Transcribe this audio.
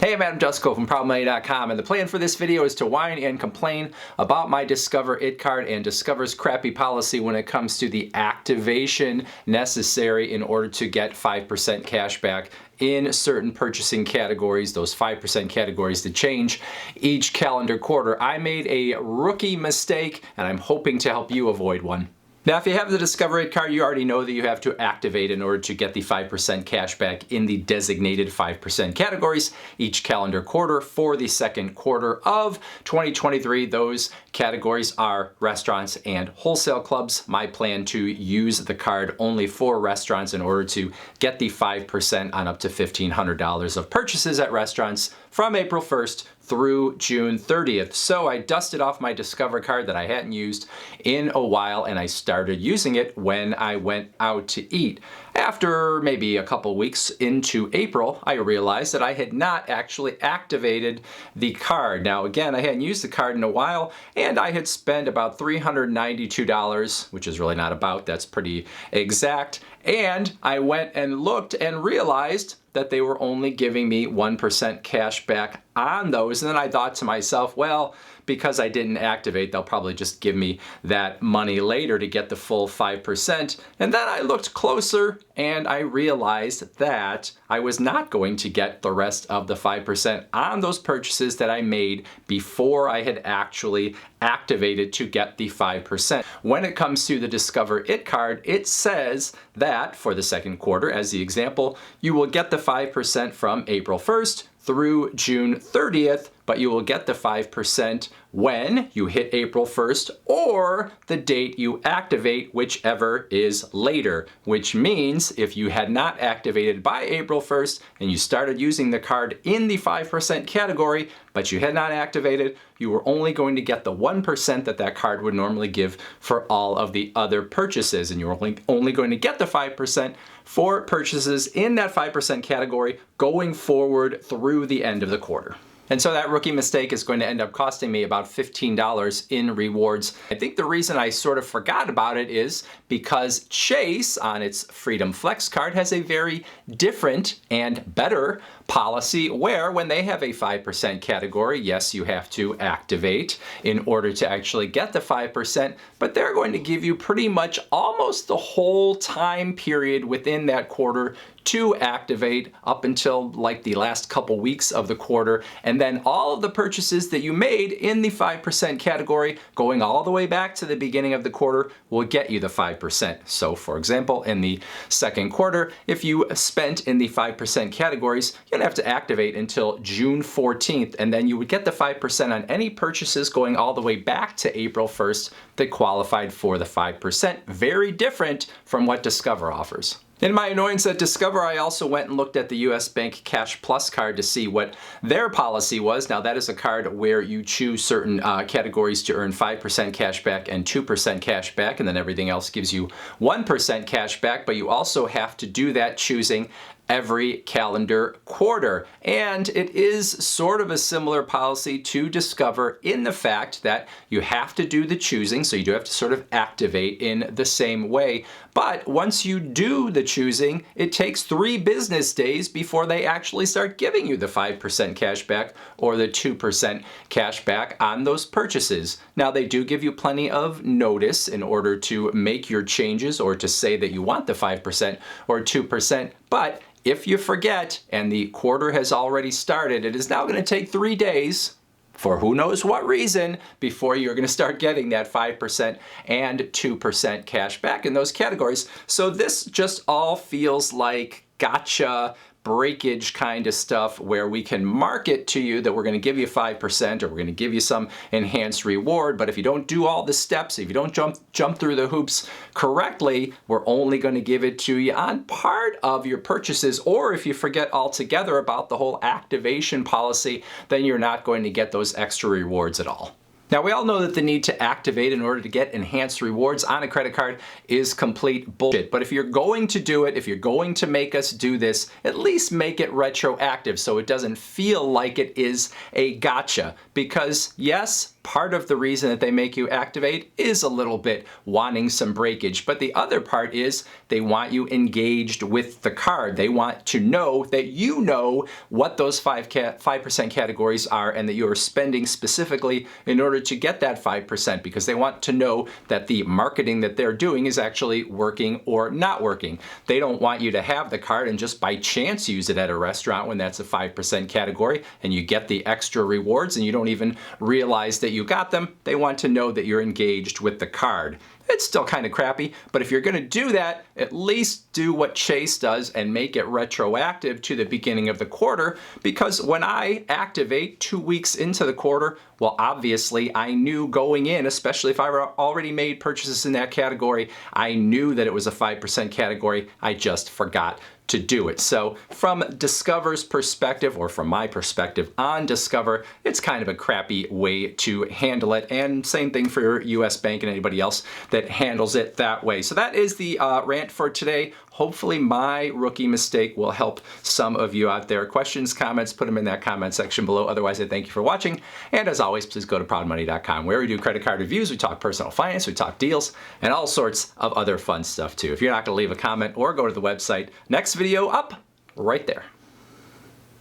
Hey, I'm Jusko from ProudMoney.com, and the plan for this video is to whine and complain about my Discover It card and Discover's crappy policy when it comes to the activation necessary in order to get 5% cash back in certain purchasing categories. Those 5% categories that change each calendar quarter. I made a rookie mistake, and I'm hoping to help you avoid one. Now, if you have the Discover It card, you already know that you have to activate in order to get the 5% cash back in the designated 5% categories each calendar quarter. For the second quarter of 2023, those categories are restaurants and wholesale clubs. My plan to use the card only for restaurants in order to get the 5% on up to $1,500 of purchases at restaurants from April 1st through June 30th. So I dusted off my Discover card that I hadn't used in a while, and I started using it when I went out to eat. After maybe a couple weeks into April, I realized that I had not actually activated the card. Now again, I hadn't used the card in a while, and I had spent about $392, which is really not about, that's pretty exact. And I went and looked and realized that they were only giving me 1% cash back on those. And then I thought to myself, well, because I didn't activate, they'll probably just give me that money later to get the full 5%. And then I looked closer and I realized that I was not going to get the rest of the 5% on those purchases that I made before I had actually activated to get the 5%. When it comes to the Discover It card, it says that for the second quarter, as the example, you will get the 5% from April 1st through June 30th, but you will get the 5% when you hit April 1st or the date you activate, whichever is later, which means if you had not activated by April 1st and you started using the card in the 5% category, but you had not activated, you were only going to get the 1% that that card would normally give for all of the other purchases, and you're only going to get the 5% for purchases in that 5% category going forward through the end of the quarter. And so that rookie mistake is going to end up costing me about $15 in rewards. I think the reason I sort of forgot about it is because Chase on its Freedom Flex card has a very different and better policy where when they have a 5% category, yes, you have to activate in order to actually get the 5%, but they're going to give you pretty much almost the whole time period within that quarter to activate up until like the last couple weeks of the quarter. And then all of the purchases that you made in the 5% category going all the way back to the beginning of the quarter will get you the 5%. So for example, in the second quarter, if you spent in the 5% categories, you don't have to activate until June 14th, and then you would get the 5% on any purchases going all the way back to April 1st that qualified for the 5%. Very different from what Discover offers. In my annoyance at Discover, I also went and looked at the US Bank Cash Plus card to see what their policy was. Now that is a card where you choose certain categories to earn 5% cash back and 2% cash back, and then everything else gives you 1% cash back, but you also have to do that choosing every calendar quarter. And it is sort of a similar policy to Discover in the fact that you have to do the choosing, so you do have to sort of activate in the same way. But once you do the choosing, it takes 3 business days before they actually start giving you the 5% cash back or the 2% cash back on those purchases. Now they do give you plenty of notice in order to make your changes or to say that you want the 5% or 2%, but if you forget and the quarter has already started, it is now going to take 3 days for who knows what reason before you're going to start getting that 5% and 2% cash back in those categories. So this just all feels like gotcha breakage kind of stuff where we can market to you that we're going to give you 5% or we're going to give you some enhanced reward, but if you don't do all the steps, if you don't jump through the hoops correctly, we're only going to give it to you on part of your purchases, or if you forget altogether about the whole activation policy, then you're not going to get those extra rewards at all. Now, we all know that the need to activate in order to get enhanced rewards on a credit card is complete bullshit. But if you're going to do it, if you're going to make us do this, at least make it retroactive so it doesn't feel like it is a gotcha. Because yes, part of the reason that they make you activate is a little bit wanting some breakage, but the other part is they want you engaged with the card. They want to know that you know what those 5% categories are and that you are spending specifically in order to get that 5%, because they want to know that the marketing that they're doing is actually working or not working. They don't want you to have the card and just by chance use it at a restaurant when that's a 5% category and you get the extra rewards and you don't even realize that you got them. They want to know that you're engaged with the card. It's still kind of crappy, but if you're going to do that, at least do what Chase does and make it retroactive to the beginning of the quarter, because when I activate 2 weeks into the quarter, well, obviously I knew going in, especially if I already made purchases in that category, I knew that it was a 5% category. I just forgot to do it. So from Discover's perspective, or from my perspective on Discover, it's kind of a crappy way to handle it. And same thing for US Bank and anybody else that handles it that way. So that is the rant for today. Hopefully my rookie mistake will help some of you out there. Questions, comments, put them in that comment section below. Otherwise, I thank you for watching. And as always, please go to proudmoney.com, where we do credit card reviews, we talk personal finance, we talk deals, and all sorts of other fun stuff too. If you're not going to leave a comment or go to the website, next video up right there.